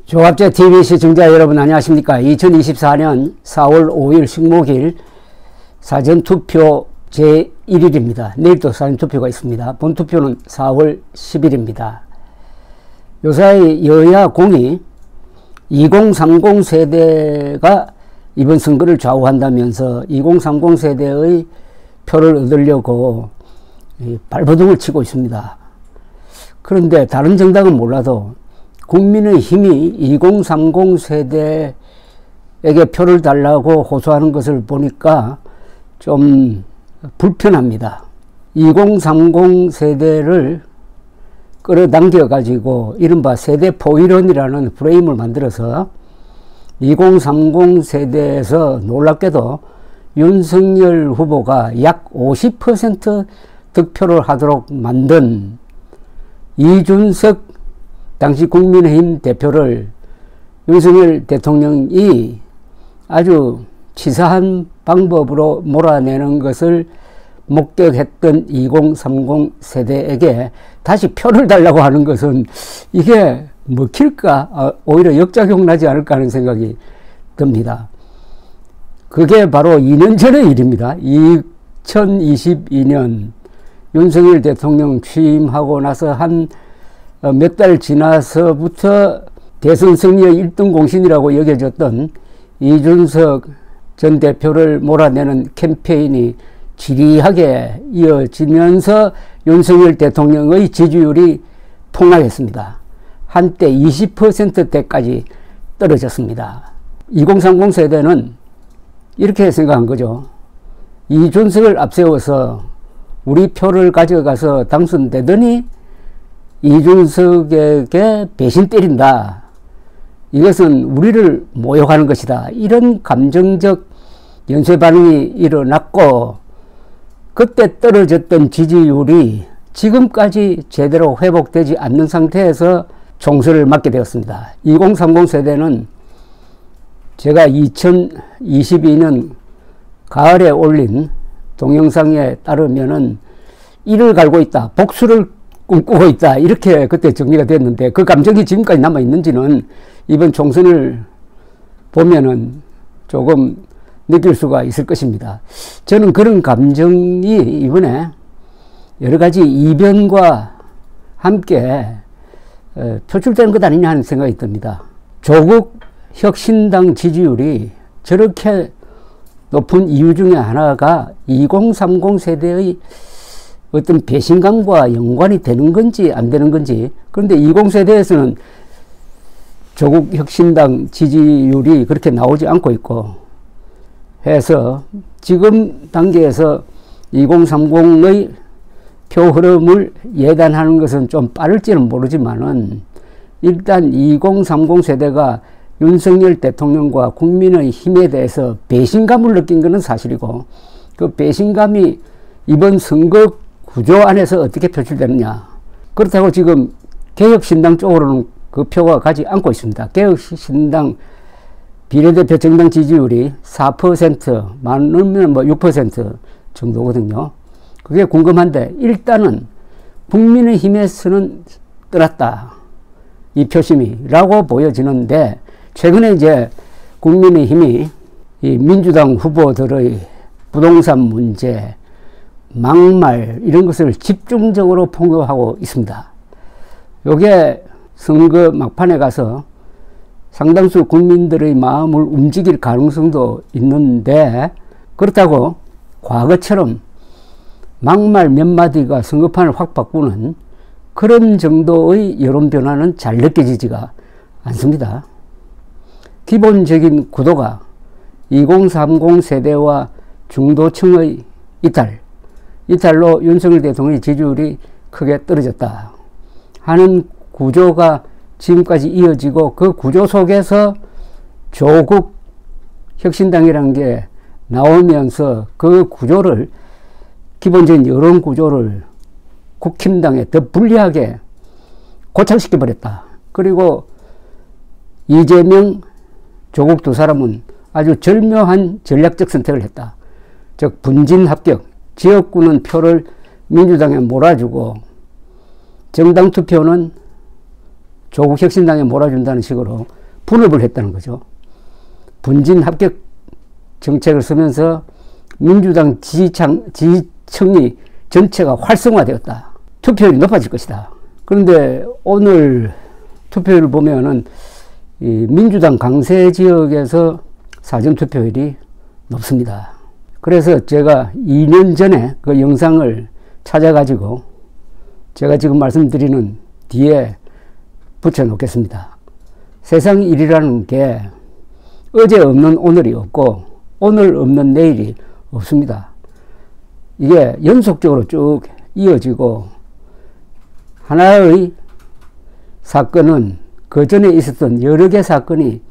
조갑제 TV 시청자 여러분 안녕하십니까. 2024년 4월 5일 식목일 사전투표 제1일입니다. 내일도 사전투표가 있습니다. 본투표는 4월 10일입니다. 요사이 여야 공이 2030 세대가 이번 선거를 좌우한다면서 2030 세대의 표를 얻으려고 발버둥을 치고 있습니다. 그런데 다른 정당은 몰라도 국민의힘이 2030 세대에게 표를 달라고 호소하는 것을 보니까 좀 불편합니다. 2030 세대를 끌어당겨 가지고 이른바 세대 포위론이라는 프레임을 만들어서 2030 세대에서 놀랍게도 윤석열 후보가 약 50% 득표를 하도록 만든 이준석 당시 국민의힘 대표를 윤석열 대통령이 아주 치사한 방법으로 몰아내는 것을 목격했던 2030 세대에게 다시 표를 달라고 하는 것은 이게 먹힐까? 오히려 역작용 나지 않을까 하는 생각이 듭니다. 그게 바로 2년 전의 일입니다. 2022년 윤석열 대통령 취임하고 나서 한 몇 달 지나서부터 대선 승리의 1등 공신이라고 여겨졌던 이준석 전 대표를 몰아내는 캠페인이 지리하게 이어지면서 윤석열 대통령의 지지율이 폭락했습니다. 한때 20%대까지 떨어졌습니다. 2030 세대는 이렇게 생각한 거죠. 이준석을 앞세워서 우리 표를 가져가서 당선되더니 이준석에게 배신 때린다. 이것은 우리를 모욕하는 것이다. 이런 감정적 연쇄 반응이 일어났고 그때 떨어졌던 지지율이 지금까지 제대로 회복되지 않는 상태에서 총선을 맞게 되었습니다. 2030 세대는 제가 2022년 가을에 올린 동영상에 따르면은 이를 갈고 있다. 복수를 꿈꾸고 있다. 이렇게 그때 정리가 됐는데 그 감정이 지금까지 남아 있는지는 이번 총선을 보면은 조금 느낄 수가 있을 것입니다. 저는 그런 감정이 이번에 여러 가지 이변과 함께 표출되는 것 아니냐 하는 생각이 듭니다. 조국 혁신당 지지율이 저렇게 높은 이유 중에 하나가 2030 세대의 어떤 배신감과 연관이 되는 건지 안 되는 건지. 그런데 20세대에서는 조국 혁신당 지지율이 그렇게 나오지 않고 있고 해서 지금 단계에서 2030의 표 흐름을 예단하는 것은 좀 빠를지는 모르지만은 일단 2030 세대가 윤석열 대통령과 국민의힘에 대해서 배신감을 느낀 것은 사실이고 그 배신감이 이번 선거 구조 안에서 어떻게 표출되느냐. 그렇다고 지금 개혁신당 쪽으로는 그 표가 가지 않고 있습니다. 개혁신당 비례대표 정당 지지율이 4%, 많으면 뭐 6% 정도거든요. 그게 궁금한데 일단은 국민의힘에서는 떠났다. 이 표심이라고 보여지는데 최근에 이제 국민의힘이 이 민주당 후보들의 부동산 문제, 막말 이런 것을 집중적으로 폭로하고 있습니다. 요게 선거 막판에 가서 상당수 국민들의 마음을 움직일 가능성도 있는데 그렇다고 과거처럼 막말 몇 마디가 선거판을 확 바꾸는 그런 정도의 여론 변화는 잘 느껴지지가 않습니다. 기본적인 구도가 2030 세대와 중도층의 이탈로 윤석열 대통령의 지지율이 크게 떨어졌다 하는 구조가 지금까지 이어지고 그 구조 속에서 조국 혁신당이라는 게 나오면서 그 구조를 기본적인 여론 구조를 국힘당에 더 불리하게 고착시켜 버렸다. 그리고 이재명, 조국 두 사람은 아주 절묘한 전략적 선택을 했다. 즉 분진 합격, 지역구는 표를 민주당에 몰아주고 정당 투표는 조국혁신당에 몰아준다는 식으로 분업을 했다는 거죠. 분진 합격 정책을 쓰면서 민주당 지지층이 전체가 활성화되었다. 투표율이 높아질 것이다. 그런데 오늘 투표율을 보면은 이 민주당 강세 지역에서 사전투표율이 높습니다. 그래서 제가 2년 전에 그 영상을 찾아가지고 제가 지금 말씀드리는 뒤에 붙여놓겠습니다. 세상 일이라는 게 어제 없는 오늘이 없고 오늘 없는 내일이 없습니다. 이게 연속적으로 쭉 이어지고 하나의 사건은 그 전에 있었던 여러 개 사건이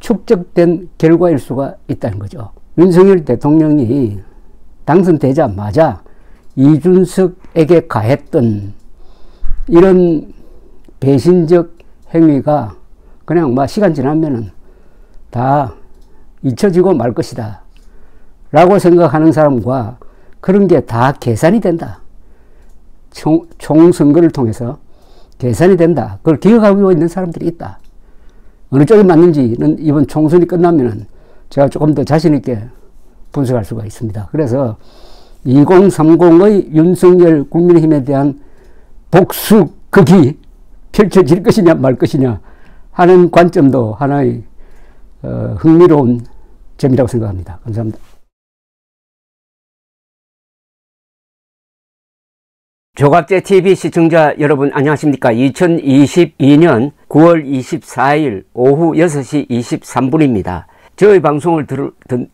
축적된 결과일 수가 있다는 거죠. 윤석열 대통령이 당선되자마자 이준석에게 가했던 이런 배신적 행위가 그냥 시간 지나면은 다 잊혀지고 말 것이다 라고 생각하는 사람과 그런 게 다 계산이 된다. 총선거를 통해서 계산이 된다. 그걸 기억하고 있는 사람들이 있다. 어느 쪽이 맞는지는 이번 총선이 끝나면은 제가 조금 더 자신있게 분석할 수가 있습니다. 그래서 2030의 윤석열 국민의힘에 대한 복수극이 펼쳐질 것이냐 말 것이냐 하는 관점도 하나의 흥미로운 점이라고 생각합니다. 감사합니다. 조갑제TV 시청자 여러분 안녕하십니까. 2022년 9월 24일 오후 6시 23분입니다. 저희 방송을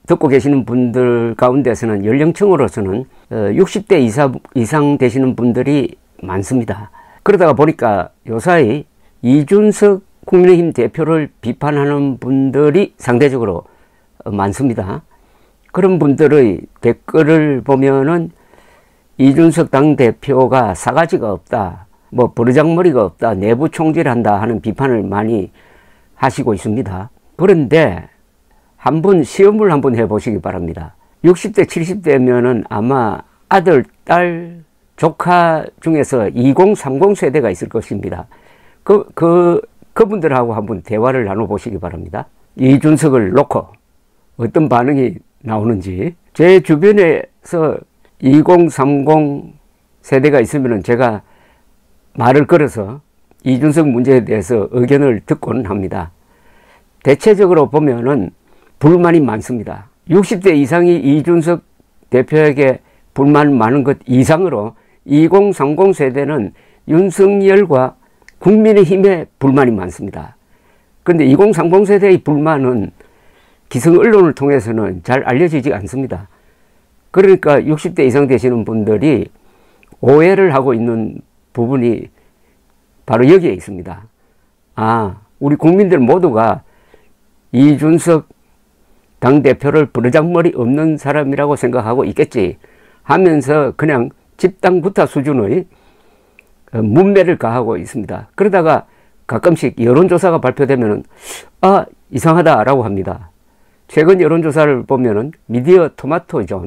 듣고 계시는 분들 가운데서는 연령층으로서는 60대 이상 되시는 분들이 많습니다. 그러다가 보니까 요사이 이준석 국민의힘 대표를 비판하는 분들이 상대적으로 많습니다. 그런 분들의 댓글을 보면은 이준석 당대표가 사가지가 없다, 버르장머리가 없다, 내부 총질한다 하는 비판을 많이 하시고 있습니다. 그런데 한번 시험을 한번 해보시기 바랍니다. 60대, 70대면은 아마 아들, 딸, 조카 중에서 2030 세대가 있을 것입니다. 그분들하고 한번 대화를 나눠보시기 바랍니다. 이준석을 놓고 어떤 반응이 나오는지. 제 주변에서 2030 세대가 있으면 제가 말을 걸어서 이준석 문제에 대해서 의견을 듣곤 합니다. 대체적으로 보면은 불만이 많습니다. 60대 이상이 이준석 대표에게 불만 많은 것 이상으로 2030 세대는 윤석열과 국민의힘에 불만이 많습니다. 그런데 2030 세대의 불만은 기성 언론을 통해서는 잘 알려지지 않습니다. 그러니까 60대 이상 되시는 분들이 오해를 하고 있는 부분이 바로 여기에 있습니다. 아, 우리 국민들 모두가 이준석 당대표를 버르장머리 없는 사람이라고 생각하고 있겠지 하면서 그냥 집단 구타 수준의 문매를 가하고 있습니다. 그러다가 가끔씩 여론조사가 발표되면 이상하다라고 합니다. 최근 여론조사를 보면은 미디어 토마토죠.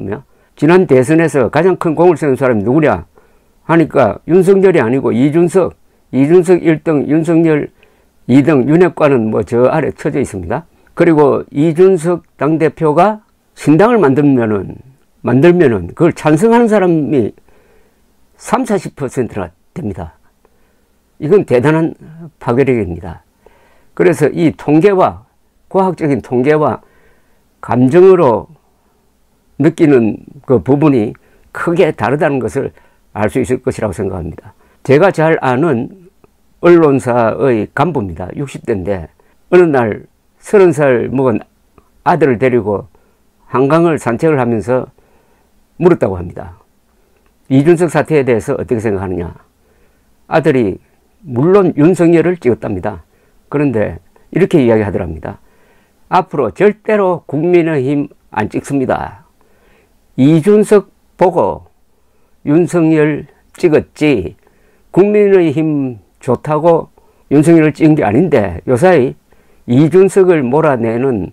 지난 대선에서 가장 큰 공을 세운 사람이 누구냐 하니까 윤석열이 아니고 이준석 1등, 윤석열 2등, 윤핵관은 저 아래 쳐져 있습니다. 그리고 이준석 당대표가 신당을 만들면은 그걸 찬성하는 사람이 30~40%나 됩니다. 이건 대단한 파괴력입니다. 그래서 이 통계와 과학적인 통계와 감정으로 느끼는 그 부분이 크게 다르다는 것을 알 수 있을 것이라고 생각합니다. 제가 잘 아는 언론사의 간부입니다. 60대인데 어느 날 30살 먹은 아들을 데리고 한강을 산책을 하면서 물었다고 합니다. 이준석 사태에 대해서 어떻게 생각하느냐. 아들이 물론 윤석열을 찍었답니다. 그런데 이렇게 이야기하더랍니다. 앞으로 절대로 국민의힘 안 찍습니다. 이준석 보고 윤석열 찍었지 국민의힘 좋다고 윤석열을 찍은 게 아닌데 요사이 이준석을 몰아내는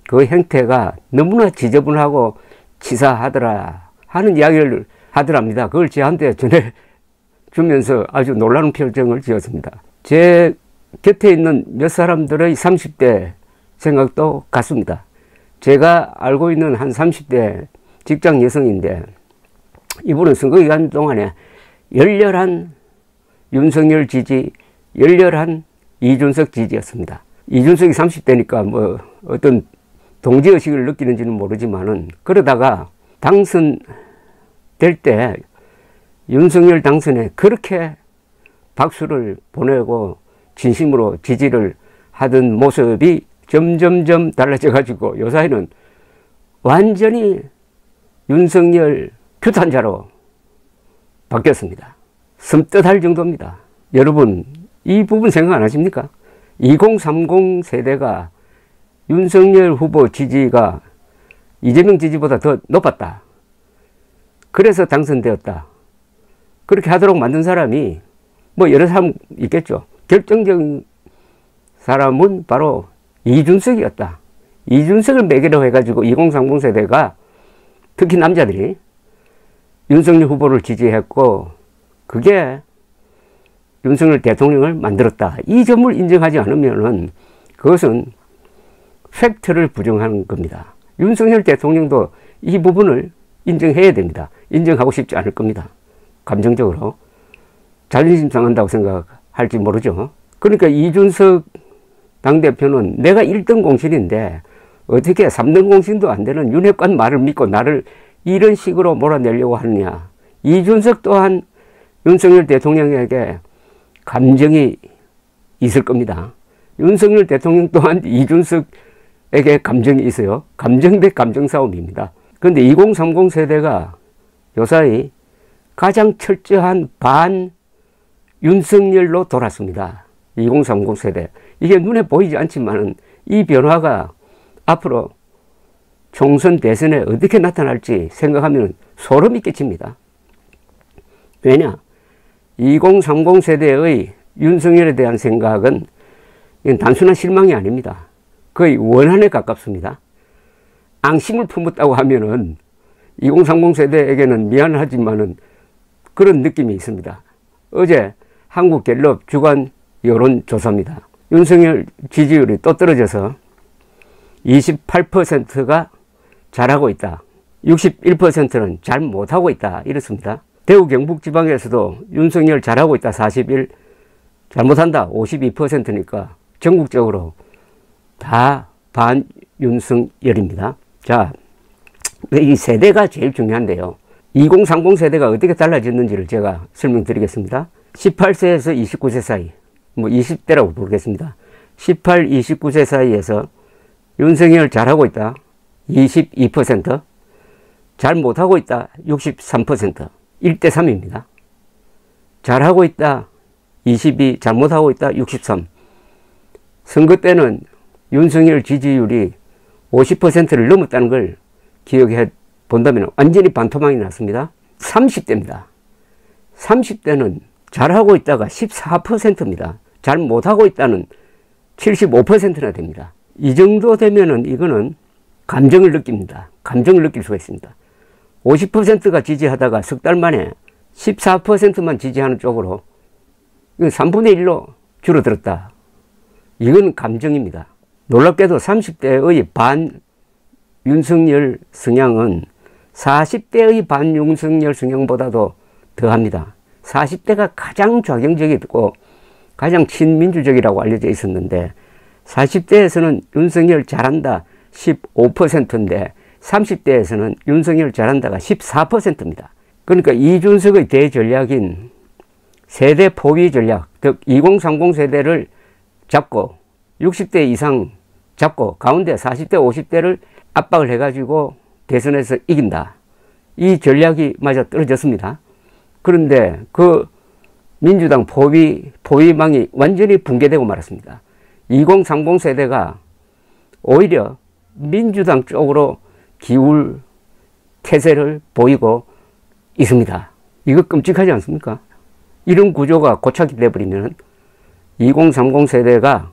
그 행태가 너무나 지저분하고 치사하더라 하는 이야기를 하더랍니다. 그걸 저한테 전해주면서 아주 놀라운 표정을 지었습니다. 제 곁에 있는 몇 사람들의 30대 생각도 같습니다. 제가 알고 있는 한 30대 직장 여성인데 이분은 선거 기간 동안에 열렬한 윤석열 지지, 열렬한 이준석 지지였습니다. 이준석이 30대니까 뭐 어떤 동지의식을 느끼는지는 모르지만은 그러다가 당선될 때 윤석열 당선에 그렇게 박수를 보내고 진심으로 지지를 하던 모습이 점점점 달라져 가지고 요사이는 완전히 윤석열 규탄자로 바뀌었습니다. 섬뜩할 정도입니다. 여러분 이 부분 생각 안 하십니까? 2030 세대가 윤석열 후보 지지가 이재명 지지보다 더 높았다. 그래서 당선되었다. 그렇게 하도록 만든 사람이 뭐 여러 사람 있겠죠. 결정적인 사람은 바로 이준석이었다. 이준석을 매개로 해가지고 2030 세대가 특히 남자들이 윤석열 후보를 지지했고 그게 윤석열 대통령을 만들었다. 이 점을 인정하지 않으면은 그것은 팩트를 부정하는 겁니다. 윤석열 대통령도 이 부분을 인정해야 됩니다. 인정하고 싶지 않을 겁니다. 감정적으로. 자존심 상한다고 생각할지 모르죠. 그러니까 이준석 당대표는 내가 1등 공신인데 어떻게 3등 공신도 안 되는 윤핵관 말을 믿고 나를 이런 식으로 몰아내려고 하느냐. 이준석 또한 윤석열 대통령에게 감정이 있을 겁니다. 윤석열 대통령 또한 이준석에게 감정이 있어요. 감정 대 감정 싸움입니다. 그런데 2030 세대가 요사이 가장 철저한 반 윤석열로 돌았습니다. 2030 세대. 이게 눈에 보이지 않지만 이 변화가 앞으로 총선 대선에 어떻게 나타날지 생각하면 소름이 끼칩니다. 왜냐? 2030 세대의 윤석열에 대한 생각은 이건 단순한 실망이 아닙니다. 거의 원한에 가깝습니다. 앙심을 품었다고 하면은 2030 세대에게는 미안하지만은 그런 느낌이 있습니다. 어제 한국갤럽 주간 여론조사입니다. 윤석열 지지율이 또 떨어져서 28%가 잘하고 있다. 61%는 잘 못하고 있다. 이렇습니다. 대구 경북 지방에서도 윤석열 잘하고 있다 41, 잘못한다 52%니까 전국적으로 다 반윤석열입니다. 자, 이 세대가 제일 중요한데요. 2030 세대가 어떻게 달라졌는지를 제가 설명드리겠습니다. 18세에서 29세 사이, 뭐 20대라고 부르겠습니다. 18, 29세 사이에서 윤석열 잘하고 있다 22%, 잘 못하고 있다 63%, 1대 3입니다. 잘하고 있다 22, 잘못하고 있다 63. 선거 때는 윤석열 지지율이 50%를 넘었다는 걸 기억해 본다면 완전히 반토막이 났습니다. 30대입니다. 30대는 잘하고 있다가 14%입니다. 잘 못하고 있다는 75%나 됩니다. 이 정도 되면은 이거는 감정을 느낍니다. 감정을 느낄 수가 있습니다. 50%가 지지하다가 석 달 만에 14%만 지지하는 쪽으로 이건 3분의 1로 줄어들었다. 이건 감정입니다. 놀랍게도 30대의 반 윤석열 성향은 40대의 반 윤석열 성향보다도 더합니다. 40대가 가장 좌경적이고 가장 친민주적이라고 알려져 있었는데 40대에서는 윤석열 잘한다 15%인데 30대에서는 윤석열 잘한다가 14%입니다. 그러니까 이준석의 대전략인 세대 포위 전략, 즉 2030 세대를 잡고 60대 이상 잡고 가운데 40대 50대를 압박을 해가지고 대선에서 이긴다. 이 전략이 맞아 떨어졌습니다. 그런데 그 민주당 포위망이 완전히 붕괴되고 말았습니다. 2030 세대가 오히려 민주당 쪽으로 기울 태세를 보이고 있습니다. 이거 끔찍하지 않습니까? 이런 구조가 고착이 되어버리면 2030 세대가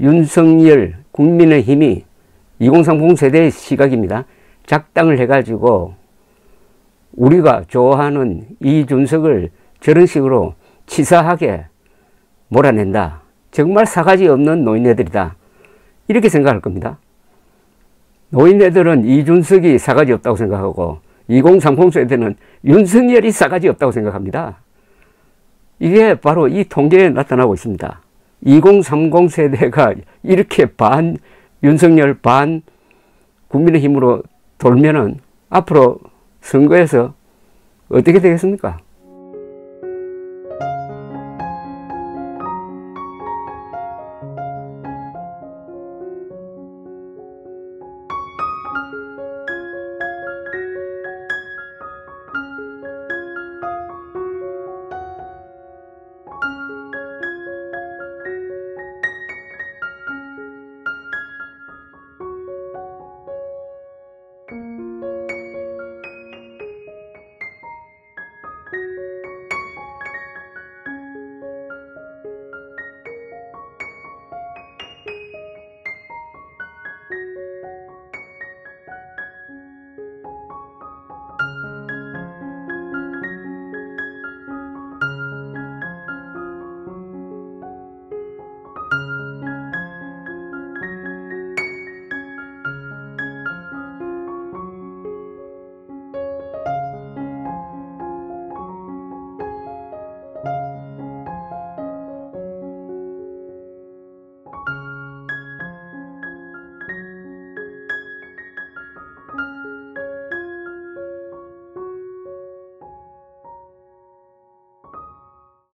윤석열 국민의힘이 2030 세대의 시각입니다. 작당을 해가지고 우리가 좋아하는 이준석을 저런 식으로 치사하게 몰아낸다. 정말 싸가지 없는 노인네들이다. 이렇게 생각할 겁니다. 노인네들은 이준석이 싸가지 없다고 생각하고 2030 세대는 윤석열이 싸가지 없다고 생각합니다. 이게 바로 이 통계에 나타나고 있습니다. 2030 세대가 이렇게 반 윤석열 반 국민의힘으로 돌면은 앞으로 선거에서 어떻게 되겠습니까?